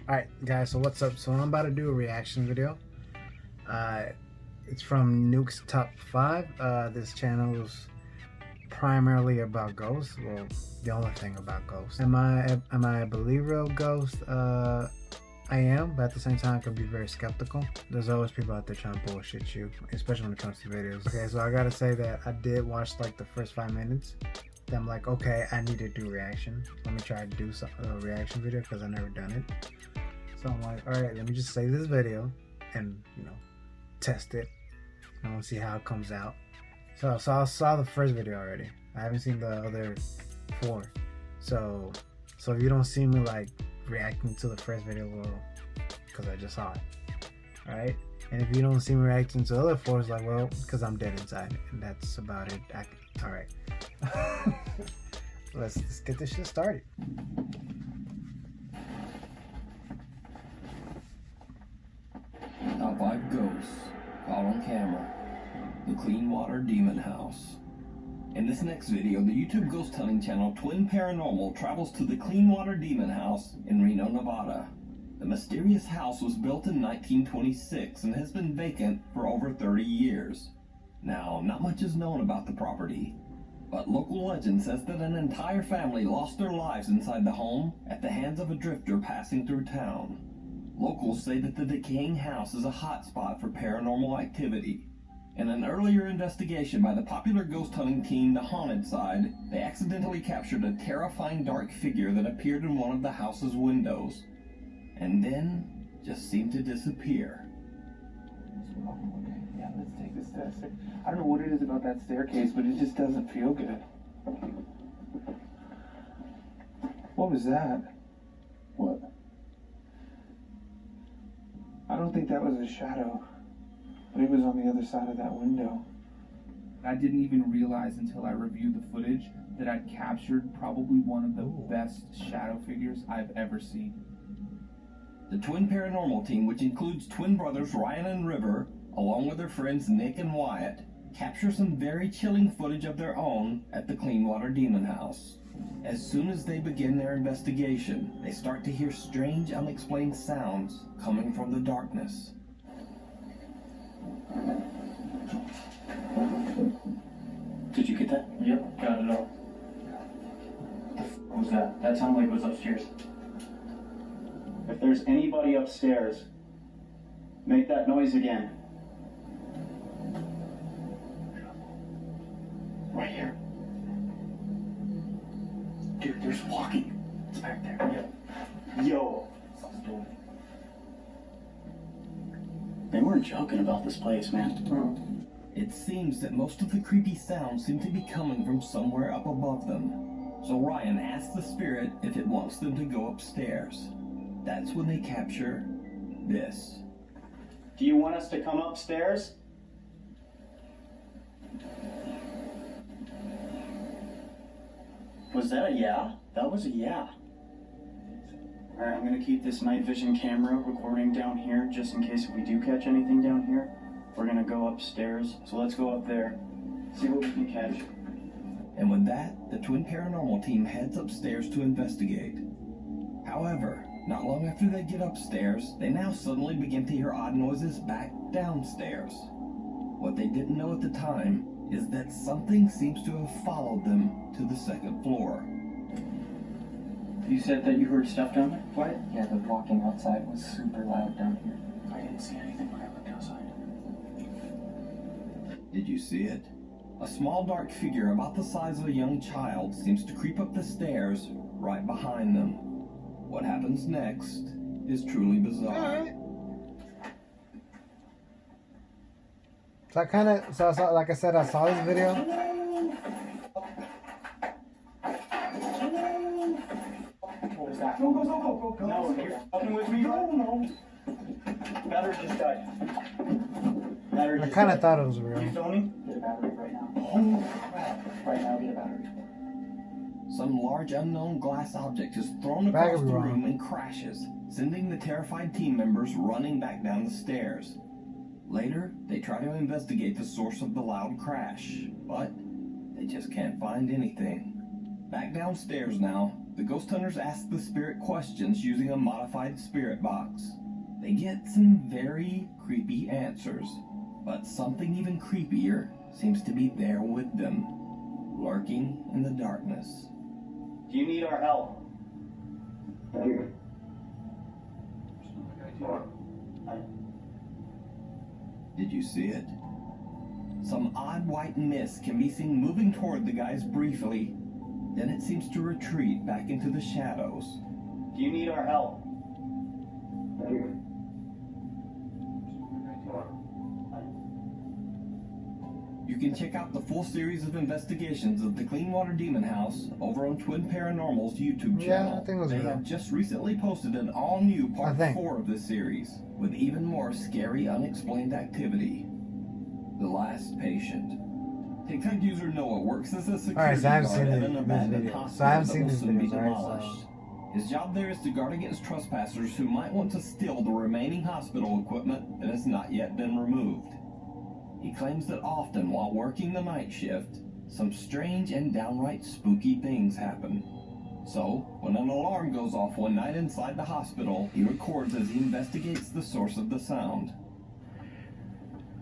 Alright guys, so what's up? So I'm about to do a reaction video. It's from Nuke's Top 5. This channel is primarily about ghosts. Well, the only thing about ghosts. Am I a believer of ghosts? I am, but at the same time I can be very skeptical. There's always people out there trying to bullshit you, especially when it comes to videos. Okay, so I gotta say that I did watch like the first 5 minutes. Then I'm like, okay, I need to do reaction. Let me try to do a reaction video because I've never done it. So I'm like, all right, let me just save this video and, test it. I want to see how it comes out. So I saw the first video already. I haven't seen the other 4. So if you don't see me like reacting to the first video, well, because I just saw it. All right. And if you don't see me reacting to the other 4, it's like, well, because I'm dead inside, and that's about it. All right. Let's get this shit started. Top 5 ghosts caught on camera. The Clean Water Demon House. In this next video, the YouTube ghost hunting channel Twin Paranormal travels to the Clean Water Demon House in Reno, Nevada. The mysterious house was built in 1926 and has been vacant for over 30 years. Now, not much is known about the property, but local legend says that an entire family lost their lives inside the home at the hands of a drifter passing through town. Locals say that the decaying house is a hotspot for paranormal activity. In an earlier investigation by the popular ghost hunting team The Haunted Side, they accidentally captured a terrifying dark figure that appeared in one of the house's windows, and then just seemed to disappear. Yeah, let's take this stairs. I don't know what it is about that staircase, but it just doesn't feel good. What was that? What? I don't think that was a shadow, but it was on the other side of that window. I didn't even realize until I reviewed the footage that I'd captured probably one of the best shadow figures I've ever seen. The Twin Paranormal team, which includes twin brothers Ryan and River, along with their friends Nick and Wyatt, capture some very chilling footage of their own at the Clean Water Demon House. As soon as they begin their investigation, they start to hear strange, unexplained sounds coming from the darkness. Did you get that? Yep, got it all. What was that? That sounded like it was upstairs. If there's anybody upstairs, make that noise again. Right here. Dude, there's walking. It's back there. Yep. Yo. They weren't joking about this place, man. It seems that most of the creepy sounds seem to be coming from somewhere up above them. So Ryan asks the spirit if it wants them to go upstairs. That's when they capture this. Do you want us to come upstairs? Was that a yeah? That was a yeah. Alright, I'm gonna keep this night vision camera recording down here just in case if we do catch anything down here. We're gonna go upstairs, so let's go up there, see what we can catch. And with that, the Twin Paranormal team heads upstairs to investigate. However, not long after they get upstairs, they now suddenly begin to hear odd noises back downstairs. What they didn't know at the time is that something seems to have followed them to the 2nd floor. You said that you heard stuff down there? What? Yeah, the walking outside was super loud down here. I didn't see anything when I looked outside. Did you see it? A small dark figure about the size of a young child seems to creep up the stairs right behind them. What happens next is truly bizarre. So like I said, I saw this video. What was that? Go. No, you're fucking with me? No. Battery just died. I kind of thought it was real. You filming? Get a battery right now. Oh crap. Right now, get a battery. Some large unknown glass object is thrown across the room and crashes, sending the terrified team members running back down the stairs. Later, they try to investigate the source of the loud crash, but they just can't find anything. Back downstairs now, the ghost hunters ask the spirit questions using a modified spirit box. They get some very creepy answers, but something even creepier seems to be there with them, lurking in the darkness. Do you need our help? Did you see it? Some odd white mist can be seen moving toward the guys briefly, then it seems to retreat back into the shadows. Do you need our help? You can check out the full series of investigations of the Clean Water Demon House over on Twin Paranormal's YouTube channel. Yeah, I think it was they real. have just recently posted an all-new I part think. 4 of this series, with even more scary, unexplained activity. The Last Patient. TikTok user Noah works as a security Alright, so I haven't guard seen at this an abandoned video. hospital So I haven't that seen will this soon be video, right? demolished. His job there is to guard against trespassers who might want to steal the remaining hospital equipment that has not yet been removed. He claims that often while working the night shift, some strange and downright spooky things happen. So, when an alarm goes off one night inside the hospital, he records as he investigates the source of the sound.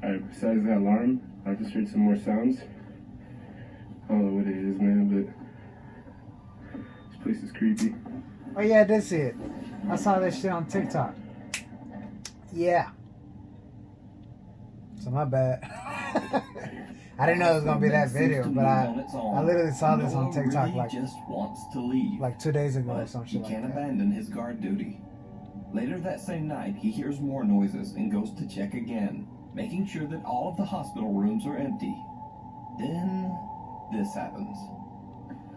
Alright, besides that alarm, I just heard some more sounds. I don't know what it is, man, but this place is creepy. Oh yeah, I did see it. I saw that shit on TikTok. Yeah. So my bad. I didn't know it was gonna be that video, but I literally saw this on Noah TikTok really like just wants to leave, 2 days ago or but some he shit like can't that. abandon his guard duty. Later that same night, he hears more noises and goes to check again, making sure that all of the hospital rooms are empty. Then this happens.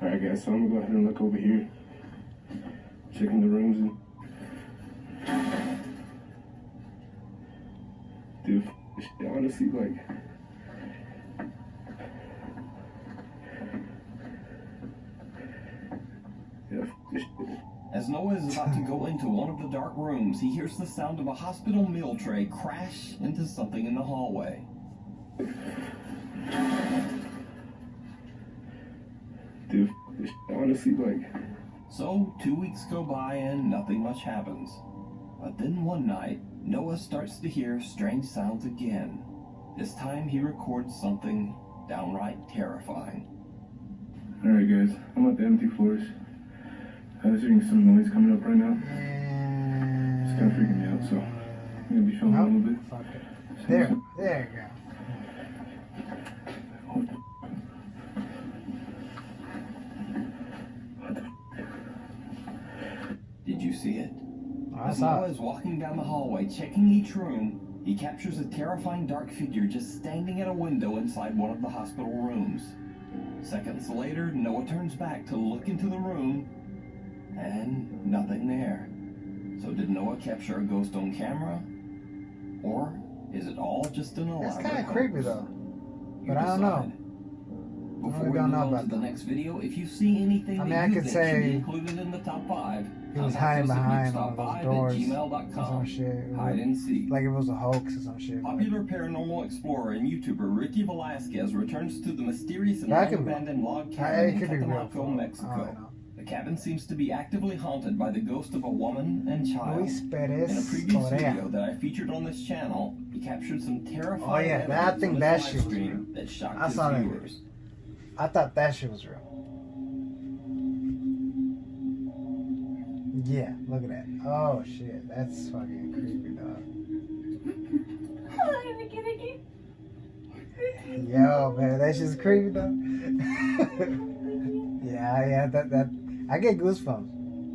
Alright guys, so I'm gonna go ahead and look over here. Checking the rooms and... Dude, this shit, honestly, like... Yeah, this shit. As Noah is about to go into one of the dark rooms, he hears the sound of a hospital meal tray crash into something in the hallway. Dude, this shit, honestly, like... So, 2 weeks go by and nothing much happens. But then one night, Noah starts to hear strange sounds again. This time he records something downright terrifying. Alright guys, I'm at the empty floors. I was hearing some noise coming up right now. It's kind of freaking me out, so I'm gonna be filming a little bit. Fuck it. There you go. Did you see it? I As saw Noah it. is walking down the hallway, checking each room, he captures a terrifying dark figure just standing at a window inside one of the hospital rooms. Seconds later, Noah turns back to look into the room, and nothing there. So did Noah capture a ghost on camera? Or is it all just an elaborate It's kind of creepy hoax? though. You But I don't know. decide. Before really we don't move know on to about the that. next video, if you see anything I mean, that I you could think should say be included in the top 5, He was contact hiding us at behind one of those doors or nukestop5@gmail.com. some shit. Hide and seek. Like it was a hoax or some shit. Popular paranormal explorer and YouTuber Ricky Velasquez returns to the mysterious and That could be- abandoned log It cabin in could be real. Catemaco, I Mexico. don't know. The cabin seems to be actively haunted by the ghost of a woman and child. Luis In a Perez previous Correa. video that I featured on this channel, he captured some terrifying Oh, yeah, evidence I think on his that live shit was stream that shocked I his saw that. viewers. I thought that shit was real. Yeah, look at that. Oh shit, that's fucking creepy, dog. Yo, man, that shit's creepy, dog. yeah, that I get goosebumps.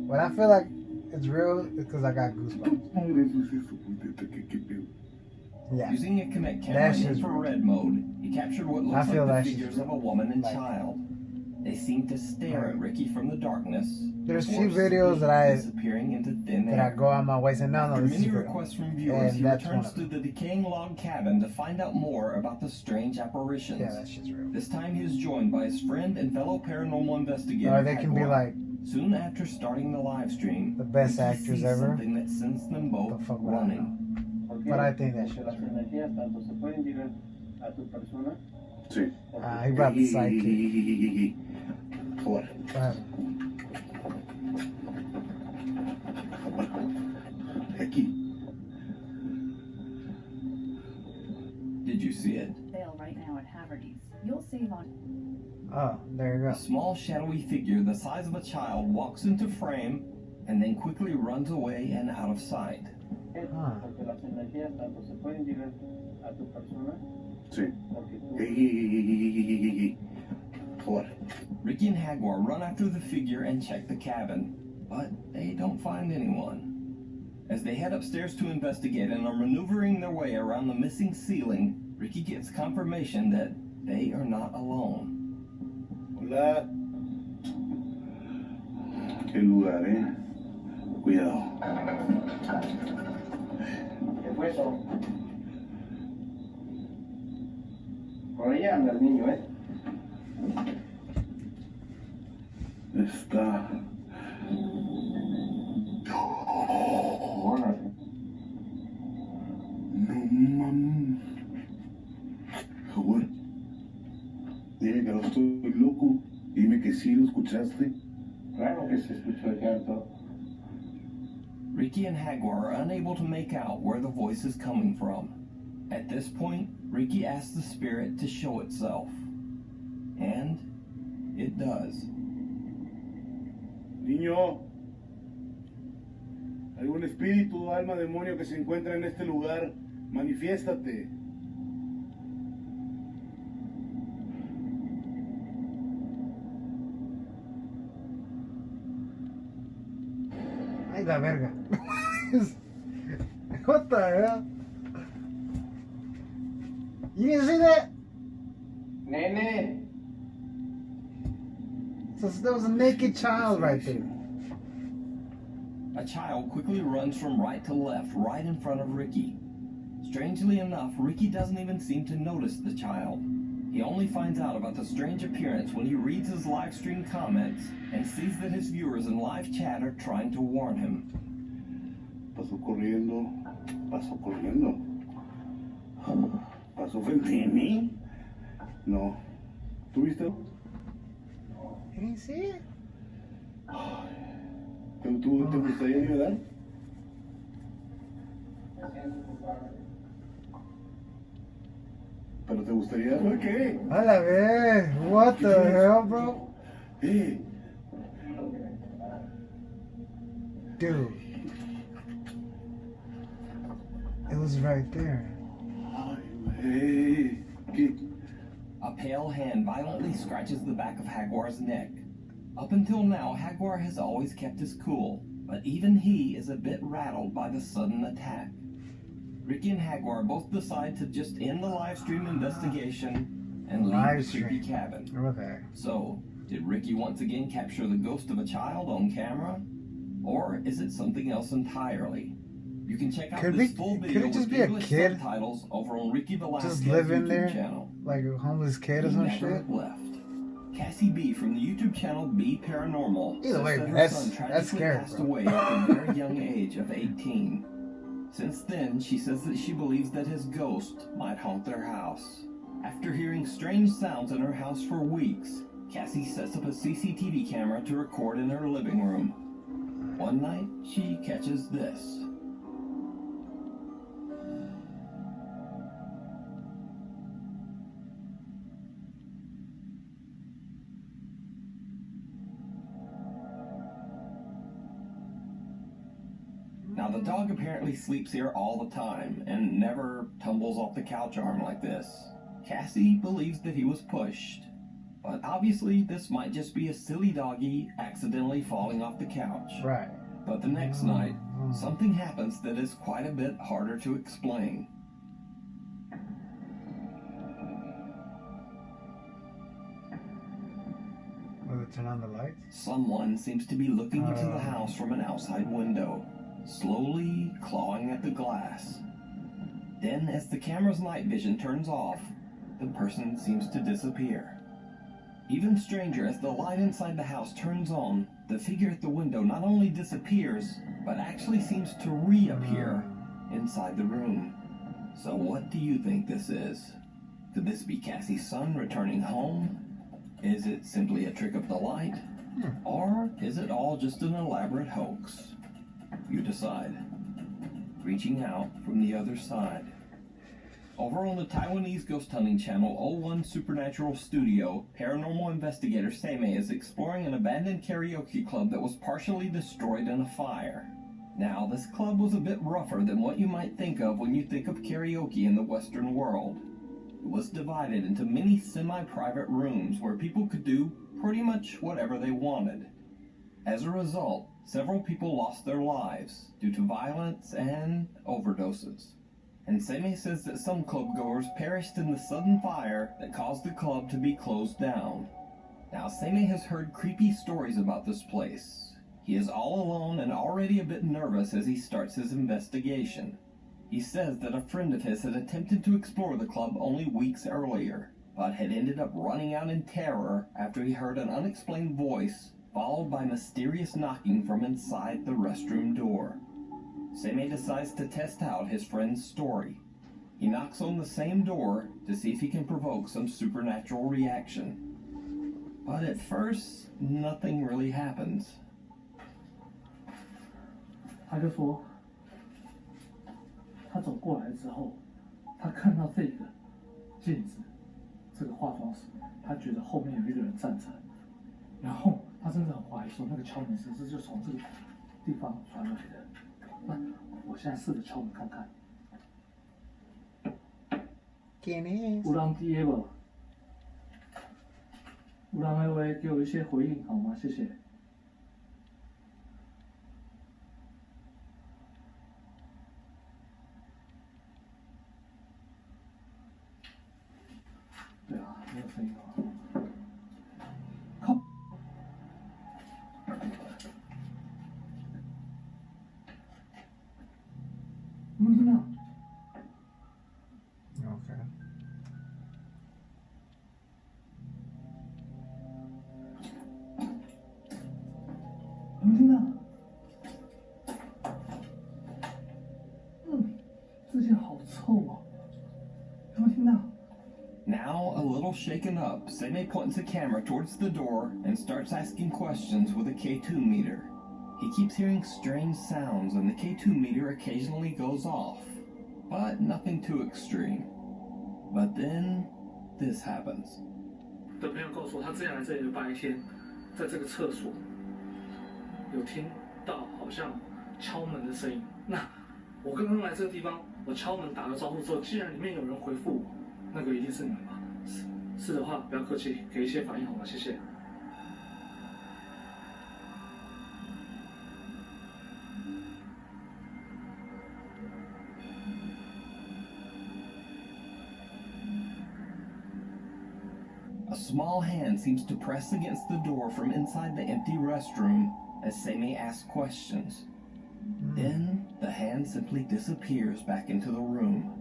When I feel like it's real, it's because I got goosebumps. Yeah, Using a Kinect That camera in shit's infrared mode, he captured what looks feel like that the shit's figures of a woman and like- child. They seem to stare at Ricky from the darkness. There's before few videos that I disappearing into thin that I air. go on my way saying, no, After this is many real. requests from viewers, And he that's returns one to of the decaying log cabin to find out more about the strange apparitions. Yeah, that shit's real. This time he is joined by his friend and fellow paranormal investigator. Or they can be Hagor. like Soon after starting the live stream, the best Ricky actors sees ever. something that sends them both The fuck would I running. But I think that shit Las is real. energías tanto se pueden llegar a tu persona. Sí. He brought the sidekick. What? Go ahead. Aquí. Did you see it? Sale right now at Haverty's. You'll save on. Oh, there you A go. small shadowy figure the size of a child walks into frame and then quickly runs away and out of sight. Huh. Sí. Hey. What? Ricky and Jaguar run after the figure and check the cabin, but they don't find anyone. As they head upstairs to investigate and are maneuvering their way around the missing ceiling, Ricky gets confirmation that they are not alone. Hola. Qué lugar, Cuidado. ¿Qué fue eso? Por allá anda el niño, Está. No mames. Jaguar. Dime que no estoy loco. Dime que sí lo escuchaste. Claro que se escuchó ya todo. Ricky and Jaguar are unable to make out where the voice is coming from. At this point, Ricky asks the spirit to show itself. And it does. Niño. ¿Algún espíritu, alma, demonio que se encuentra en este lugar? Manifiéstate. Ay, la verga. What the hell? You didn't see that? Nene. So there was a naked child right there. A child quickly runs from right to left, right in front of Ricky. Strangely enough, Ricky doesn't even seem to notice the child. He only finds out about the strange appearance when he reads his live stream comments and sees that his viewers in live chat are trying to warn him. Pasó corriendo. Pasó corriendo. Pasó frente a mí. No. ¿Tú viste? You didn't see it? ¿Tú te gustaría ayudar? ¿Pero te gustaría? ¿Por qué? A la vez. What the hell, bro? Hey. Dude. It was right there. Hey. ¿Qué? A pale hand violently scratches the back of Jaguar's neck. Up until now, Jaguar has always kept his cool, but even he is a bit rattled by the sudden attack. Ricky and Jaguar both decide to just end the live stream investigation and leave the creepy cabin. Okay. So, did Ricky once again capture the ghost of a child on camera? Or is it something else entirely? You can check out this full video could it just with be a English kid subtitles over on Ricky Velasquez's just living YouTube there? channel. Like a homeless kid or He some never shit? left. Cassie B from the YouTube channel B Paranormal Either says way, that her that's- son that's tragically scary, passed bro. away at a very young age of 18. Since then, she says that she believes that his ghost might haunt their house. After hearing strange sounds in her house for weeks, Cassie sets up a CCTV camera to record in her living room. One night, she catches this. Now, the dog apparently sleeps here all the time and never tumbles off the couch arm like this. Cassie believes that he was pushed. But obviously, this might just be a silly doggy accidentally falling off the couch. Right. But the next night, something happens that is quite a bit harder to explain. Will it turn on the lights? Someone seems to be looking into the house from an outside window, slowly clawing at the glass. Then, as the camera's night vision turns off, the person seems to disappear. Even stranger, as the light inside the house turns on, the figure at the window not only disappears, but actually seems to reappear inside the room. So what do you think this is? Could this be Cassie's son returning home? Is it simply a trick of the light? Or is it all just an elaborate hoax? You decide. Reaching out from the other side. Over on the Taiwanese ghost hunting channel 01 Supernatural Studio, paranormal investigator Seimei is exploring an abandoned karaoke club that was partially destroyed in a fire. Now, this club was a bit rougher than what you might think of when you think of karaoke in the Western world. It was divided into many semi-private rooms where people could do pretty much whatever they wanted. As a result, several people lost their lives due to violence and overdoses. And Seimei says that some clubgoers perished in the sudden fire that caused the club to be closed down. Now, Seimei has heard creepy stories about this place. He is all alone and already a bit nervous as he starts his investigation. He says that a friend of his had attempted to explore the club only weeks earlier, but had ended up running out in terror after he heard an unexplained voice, followed by mysterious knocking from inside the restroom door. Seimei decides to test out his friend's story. He knocks on the same door to see if he can provoke some supernatural reaction. But at first, nothing really happens. 他就说，他走过来之后，他看到这个镜子，这个化妆室，他觉得后面有一个人站着，然后他甚至很怀疑说，那个敲门声就从这个地方传来的。那我现在试着敲门看看。有人伫个无？有人的话给我一些回应好吗？谢谢。对啊，没有声音啊。靠！有没有听到？ Okay. 有没有听到？这件好臭啊！有没有听到？ Now, a little shaken up, Seimei points a camera towards the door and starts asking questions with a K2 meter. He keeps hearing strange sounds and the K2 meter occasionally goes off, but nothing too extreme. But then, this happens. 的朋友告诉我，他之前来这里的白天，在这个厕所有听到好像敲门的声音。那我刚刚来这个地方，我敲门打个招呼之后，既然里面有人回复我，那个一定是你们吧？是的话，不要客气，给一些反应好吗？谢谢。A small hand seems to press against the door from inside the empty restroom as Seimei asks questions. Then, the hand simply disappears back into the room.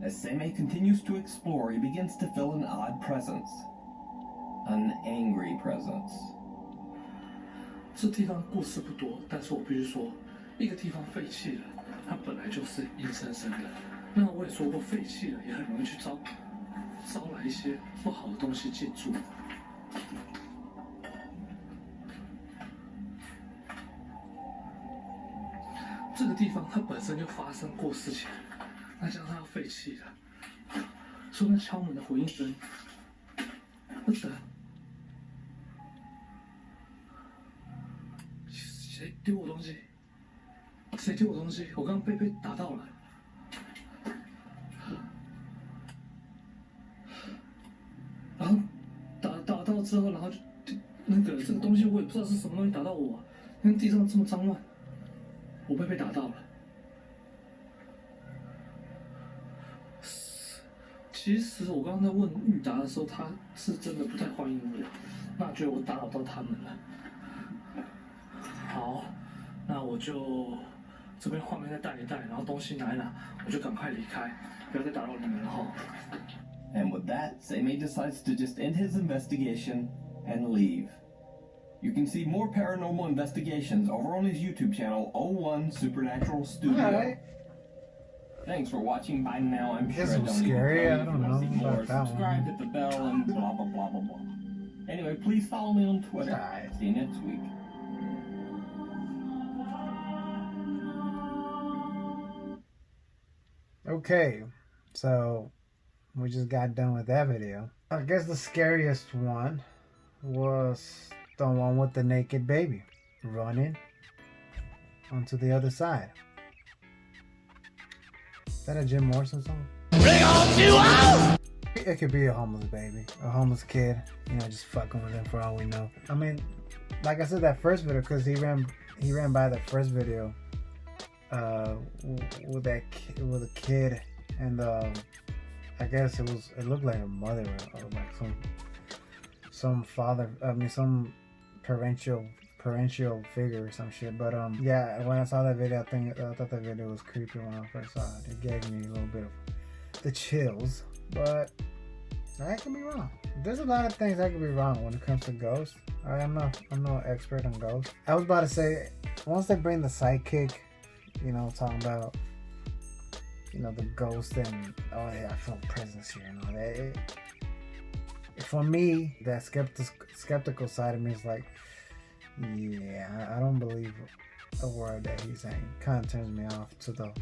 As Seimei continues to explore, he begins to feel an odd presence. An angry presence. 这地方故事不多，但是我必须说，一个地方废弃了，它本来就是阴森森的。那我也说过，废弃了也很容易去招来一些不好的东西进驻。这个地方它本身就发生过事情，那加上它废弃了，说那敲门的回应声，不等，谁丢我东西？谁丢我东西？我刚刚被打到了。然后打到之后，然后就那个这个东西我也不知道是什么东西打到我，因为地上这么脏乱，我被打到了。其实我刚刚在问玉达的时候，他是真的不太欢迎我，那觉得我打扰到他们了。好，那我就这边画面再带一带，然后东西拿一拿，我就赶快离开，不要再打扰你们了哈。And with that, Seimei decides to just end his investigation and leave. You can see more paranormal investigations over on his YouTube channel, 01 Supernatural Studio. Alright. Thanks for watching. By now, I'm sure This I was don't scary. need to I tell don't you if you know want to see more. about that Subscribe, one. hit the bell, and blah, blah, blah, blah, blah. Anyway, please follow me on Twitter. Alright. See you next week. Okay, so we just got done with that video. I guess the scariest one was the one with the naked baby running onto the other side. Is that a Jim Morrison song? Bring on you out! It could be a homeless baby, a homeless kid, you know, just fucking with him for all we know. I mean, like I said, that first video, because he ran by that first video with a kid, and I guess it looked like a mother or like some father. I mean, some parental figure or some shit. But yeah, when I saw that video, I thought that video was creepy when I first saw it. It gave me a little bit of the chills, but I could be wrong. There's a lot of things I could be wrong when it comes to ghosts. I'm no expert on ghosts. I was about to say, once they bring the sidekick, you know, talking about, you know, the ghost and, oh yeah, I feel presence here and all that. For me, that skeptical side of me is like, yeah, I don't believe a word that he's saying. Kind of turns me off to the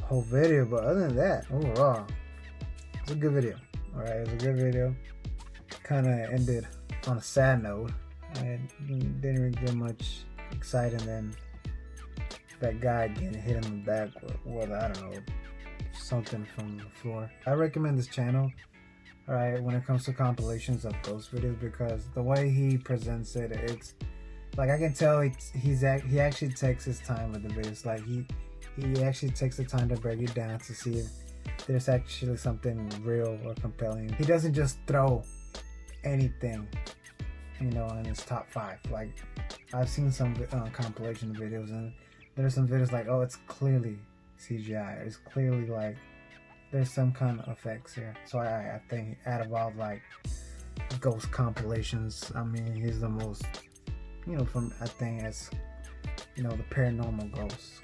whole video. But other than that, overall, it's a good video. All right, it was a good video. Kind of ended on a sad note. I didn't really get much exciting than that guy getting hit in the back with I don't know, something from the floor. I recommend this channel, alright, when it comes to compilations of ghost videos, because the way he presents it, it's like I can tell he actually takes his time with the videos. Like he actually takes the time to break it down to see if there's actually something real or compelling. He doesn't just throw anything, you know, in his top 5. Like I've seen some compilation videos, and there's some videos like, oh, it's clearly CGI. It's clearly like there's some kind of effects here. So I think out of all like ghost compilations, I mean, he's the most, you know, from I think as, you know, the paranormal ghosts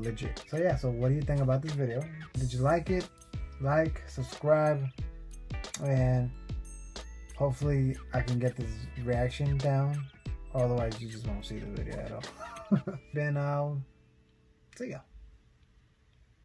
legit. So yeah, so what do you think about this video? Did you like it? Like, subscribe, and hopefully I can get this reaction down. Otherwise, you just won't see the video at all. Then I'll see ya.